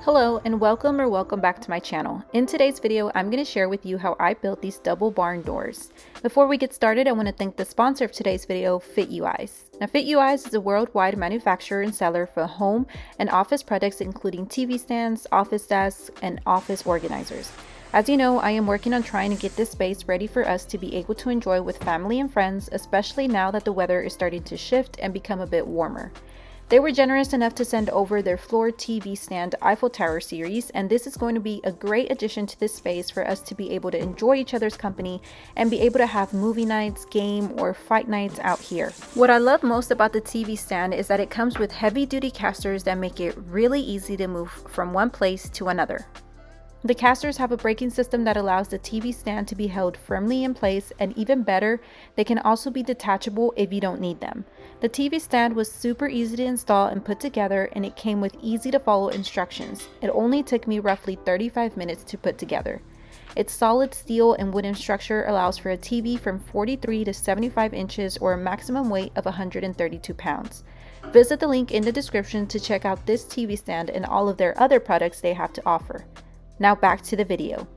Hello and welcome back to my channel. In today's video, I'm going to share with you how I built these double barn doors. Before we get started, I want to thank the sponsor of today's video, FITUEYES. Now FITUEYES is a worldwide manufacturer and seller for home and office products including TV stands, office desks, and office organizers. As you know, I am working on trying to get this space ready for us to be able to enjoy with family and friends, especially now that the weather is starting to shift and become a bit warmer. They were generous enough to send over their floor TV stand Eiffel Tower series, and this is going to be a great addition to this space for us to be able to enjoy each other's company and be able to have movie nights, game, or fight nights out here. What I love most about the TV stand is that it comes with heavy-duty casters that make it really easy to move from one place to another. The casters have a braking system that allows the TV stand to be held firmly in place, and even better, they can also be detachable if you don't need them. The TV stand was super easy to install and put together, and it came with easy to follow instructions. It only took me roughly 35 minutes to put together. Its solid steel and wooden structure allows for a TV from 43 to 75 inches or a maximum weight of 132 pounds. Visit the link in the description to check out this TV stand and all of their other products they have to offer. Now back to the video.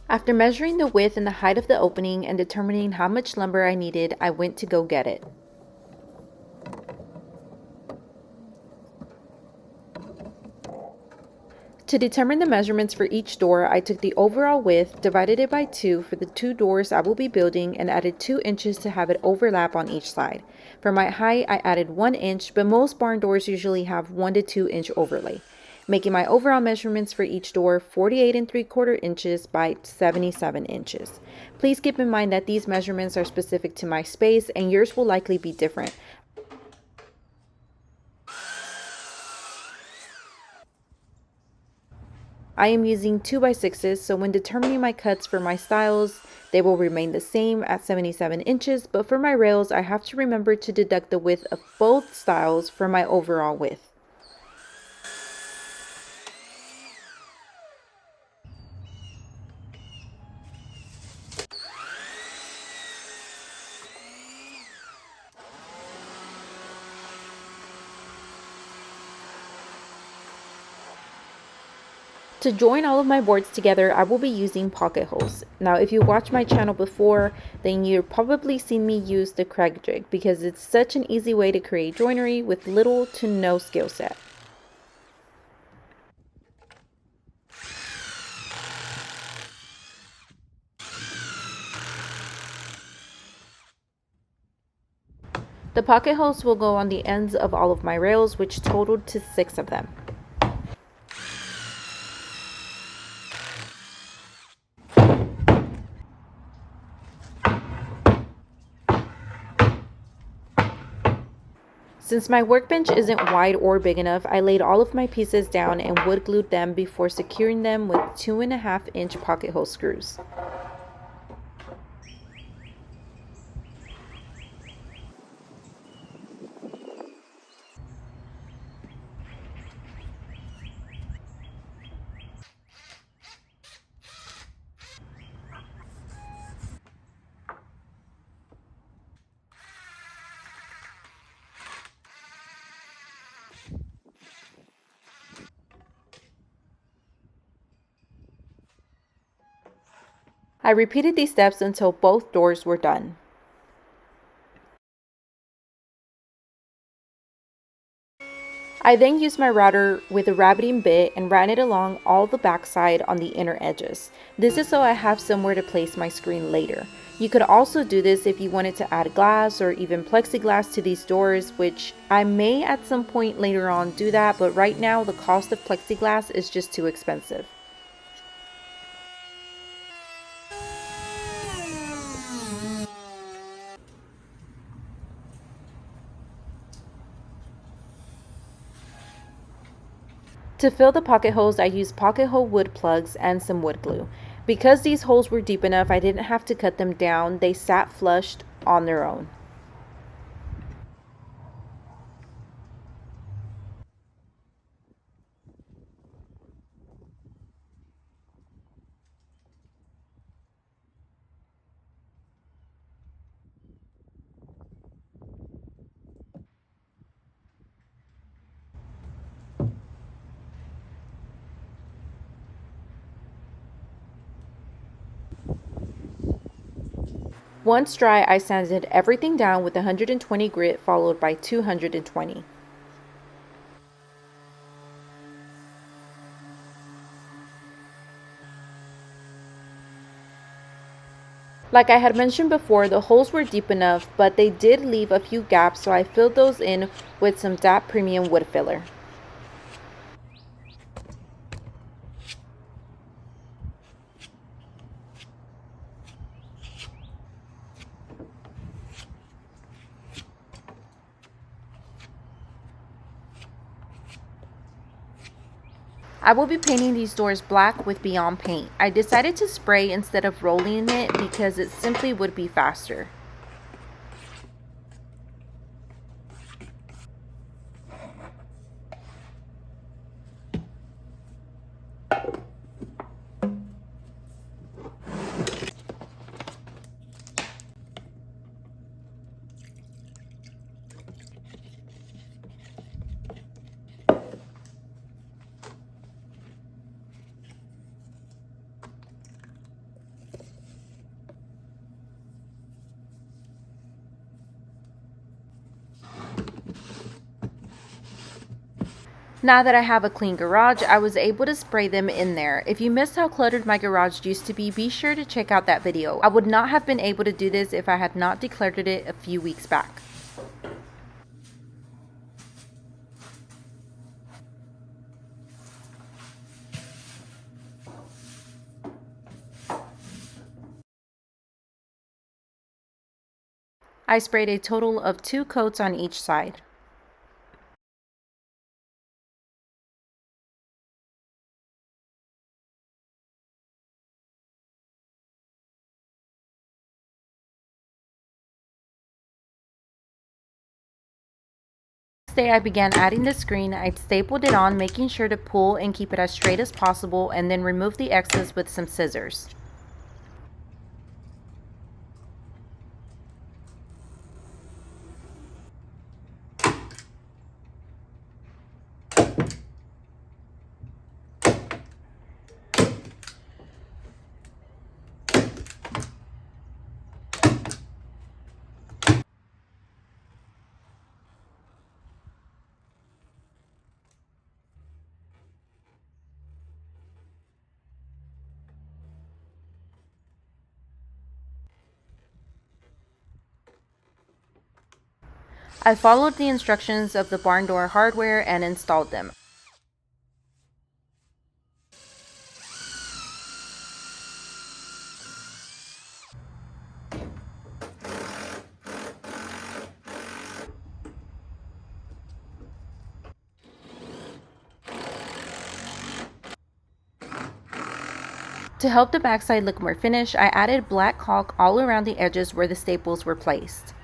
After measuring the width and the height of the opening and determining how much lumber I needed, I went to go get it. To determine the measurements for each door, I took the overall width, divided it by 2 for the 2 doors I will be building, and added 2 inches to have it overlap on each side. For my height, I added 1 inch, but most barn doors usually have 1 to 2 inch overlay, making my overall measurements for each door 48 3/4 inches by 77 inches. Please keep in mind that these measurements are specific to my space and yours will likely be different. I am using 2x6s, so when determining my cuts for my stiles, they will remain the same at 77 inches, but for my rails, I have to remember to deduct the width of both stiles from my overall width. To join all of my boards together, I will be using pocket holes. Now, if you watched my channel before, then you've probably seen me use the Craig jig because it's such an easy way to create joinery with little to no skill set. The pocket holes will go on the ends of all of my rails, which totaled to 6 of them. Since my workbench isn't wide or big enough, I laid all of my pieces down and wood glued them before securing them with 2.5 inch pocket hole screws. I repeated these steps until both doors were done. I then used my router with a rabbiting bit and ran it along all the backside on the inner edges. This is so I have somewhere to place my screen later. You could also do this if you wanted to add glass or even plexiglass to these doors, which I may at some point later on do that, but right now the cost of plexiglass is just too expensive. To fill the pocket holes, I used pocket hole wood plugs and some wood glue. Because these holes were deep enough, I didn't have to cut them down. They sat flushed on their own. Once dry, I sanded everything down with 120 grit followed by 220. Like I had mentioned before, the holes were deep enough, but they did leave a few gaps, so I filled those in with some DAP Premium wood filler. I will be painting these doors black with Beyond Paint. I decided to spray instead of rolling it because it simply would be faster. Now that I have a clean garage, I was able to spray them in there. If you missed how cluttered my garage used to be sure to check out that video. I would not have been able to do this if I had not decluttered it a few weeks back. I sprayed a total of 2 coats on each side. Next day I began adding the screen. I stapled it on, making sure to pull and keep it as straight as possible, and then remove the excess with some scissors. I followed the instructions of the barn door hardware and installed them. To help the backside look more finished, I added black caulk all around the edges where the staples were placed.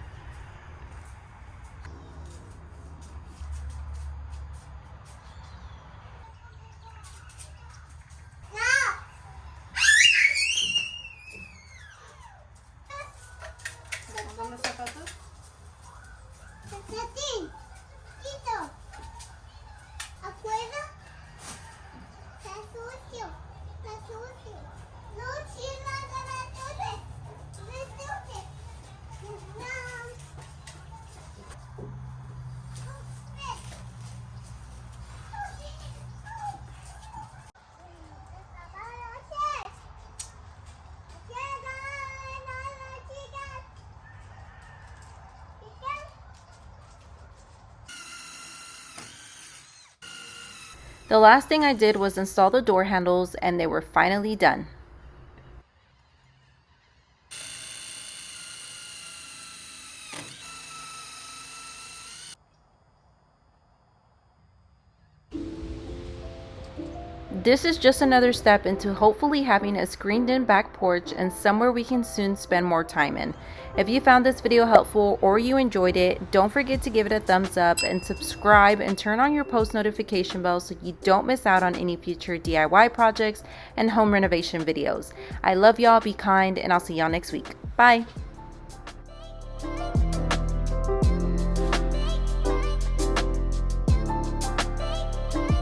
The last thing I did was install the door handles, and they were finally done. This is just another step into hopefully having a screened-in back porch and somewhere we can soon spend more time in. If you found this video helpful or you enjoyed it, don't forget to give it a thumbs up and subscribe and turn on your post notification bell so you don't miss out on any future DIY projects and home renovation videos. I love y'all, be kind, and I'll see y'all next week. Bye!